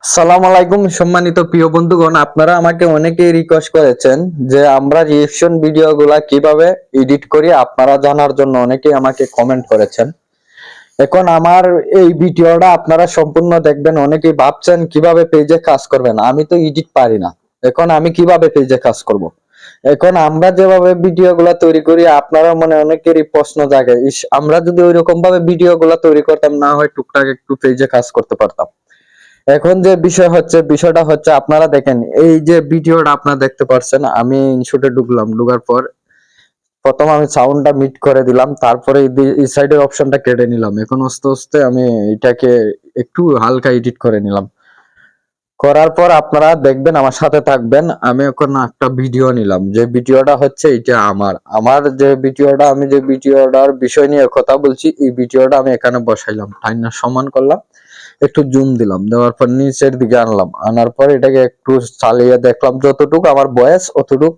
সালাম আলাইকুম সম্মানিত প্রিয় বন্ধুগণ, আপনারা আমাকে অনেকেই রিকোয়েস্ট করেছেন যে আমরা রিঅ্যাকশন ভিডিওগুলা কিভাবে এডিট করি আপনারা জানার জন্য অনেকেই আমাকে কমেন্ট করেছেন। এখন আমার এই ভিডিওটা আপনারা সম্পূর্ণ দেখবেন। অনেকেই ভাবছেন কিভাবে পেজে কাজ করবেন, আমি তো এডিট পারি না। এখন আমি কিভাবে পেজে কাজ করব? এখন আমরা যেভাবে ভিডিওগুলা তৈরি করি আপনারা মনে অনেকেরই প্রশ্ন জাগে, ইস আমরা যদি ওইরকম ভাবে ভিডিওগুলা তৈরি করতাম না হয় টুকটাক একটু পেজে কাজ করতে পারতাম। এখন যে বিষয়টা হচ্ছে আপনারা দেখেন, এই যে ভিডিওটা আপনারা দেখতে পাচ্ছেন, আমি ইনশুটে ঢুকলাম, ঢোকার পর প্রথম আমি সাউন্ডটা মিট করে দিলাম, তারপরে এই সাইডের অপশনটা কেটে নিলাম। এখন আস্তে আস্তে আমি এটাকে একটু হালকা এডিট করে নিলাম। করার পর আপনারা দেখবেন, আমার সাথে থাকবেন। আমি এখন একটা ভিডিও নিলাম, যে ভিডিওটা হচ্ছে এটা আমার যে ভিডিওটা, আমি যে ভিডিওটার বিষয় নিয়ে কথা বলছি, এই ভিডিওটা আমি এখানে বসাইলাম, টাইনা সমান করলাম, একটু জুম দিলাম, দেওয়ার পর নিচের দিকে আনলাম, আনার পর এটাকে একটু চালিয়ে দেখলাম যতটুকু আমার বয়স অতটুক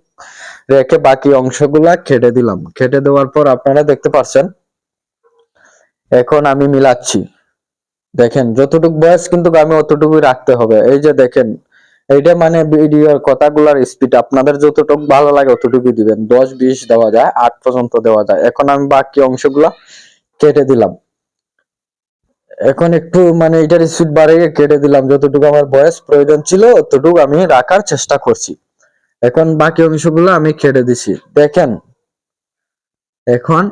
রেখে বাকি অংশগুলা কেটে দিলাম। কেটে দেওয়ার পর আপনারা দেখতে পাচ্ছেন, এখন আমি মিলাচ্ছি। দেখেন যতটুকু বয়স কিন্তু আমি অতটুকুই রাখতে হবে। এই যে দেখেন, এইটা মানে ভিডিওর কথাগুলার স্পিড আপনাদের যতটুকু ভালো লাগে অতটুকুই দিবেন। 10 20 দেওয়া যায়, 8 পর্যন্ত দেওয়া যায়। এখন আমি বাকি অংশগুলা কেটে দিলাম। এখন একটু মানে এটার স্পিড বাড়িয়ে কেটে দিলাম, যতটুকু আমার বয়স প্রয়োজন ছিল ততটুকু আমি রাখার চেষ্টা করছি। এখন বাকি অংশগুলো আমি কেটে দিছি। দেখেন এখন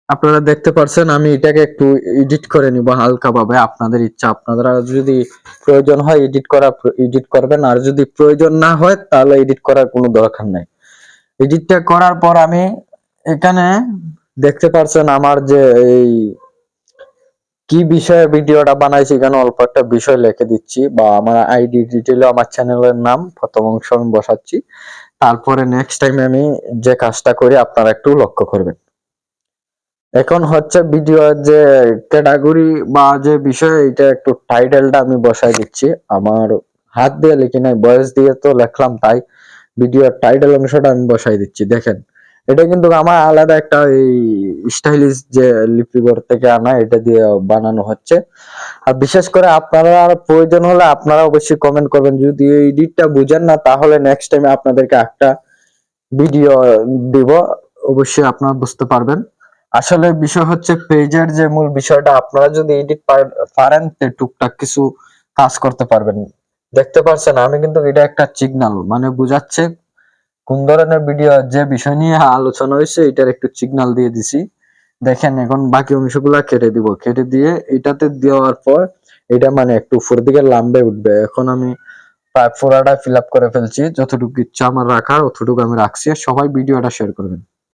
আপনারা দেখতে পারছেন, আমি এটাকে একটু এডিট করে নিব হালকা ভাবে। আপনাদের ইচ্ছা, আপনারা যদি প্রয়োজন হয় এডিট করবেন, আর যদি প্রয়োজন না হয় তাহলে এডিট করার কোনো দরকার নাই। এডিটটা করার পর আমি এখানে দেখতে পারছেন আমার যে এই কি বিষয়ে ভিডিওটা বানাইছি, এখানে অল্প একটা বিষয় লিখে দিচ্ছি, বা আমার আইডি ডিটেইলে আমার চ্যানেলের নাম প্রথম অংশ আমি বসাচ্ছি। তারপরে নেক্সট টাইম আমি যে কাজটা করি আপনারা একটু লক্ষ্য করবেন। এখন হচ্ছে ভিডিওর যে ক্যাটাগরি বা যে বিষয়, এটা একটু টাইটেলটা আমি বসাই দিচ্ছি। আমার হাত দিয়ে লিখি নাই, ভয়েস দিয়ে তো লিখলাম, তাই ভিডিওর টাইটেল অংশটা আমি বসাই দিচ্ছি। দেখেন এটা কিন্তু আমার আলাদা একটা এই স্টাইলিশ যে লিপিবোর্ড থেকে আনা, এটা দিয়ে বানানো হচ্ছে। আর বিশেষ করে আপনারা প্রয়োজন হলে আপনারা অবশ্যই কমেন্ট করবেন। যদি এই এডিটটা বুঝেন না তাহলে নেক্সট টাইমে আপনাদেরকে একটা ভিডিও দিব, অবশ্যই আপনারা বুঝতে পারবেন। আসলে বিষয় হচ্ছে পেজের যে মূল বিষয়টা, আপনারা যদি এডিট পারেন তো টুকটাক কিছু কাজ করতে পারবেন। দেখতে পাচ্ছেন আমি কিন্তু এটা একটা সিগন্যাল মানে বুঝাচ্ছে কোন ধরনের ভিডিও, যে বিষয় নিয়ে আলোচনা হয়েছে এটার একটু সিগন্যাল দিয়ে দিছি। দেখেন এখন বাকি অংশগুলা কেটে দিব, কেটে দিয়ে এটাতে দেওয়ার পর এটা মানে একটু উপর দিকে লাম্বে উঠবে। এখন আমি প্রায় পুরাটা ফিল আপ করে ফেলছি, যতটুকু ইচ্ছা আমার রাখার অতটুকু আমি রাখছি। সবাই ভিডিওটা শেয়ার করবেন।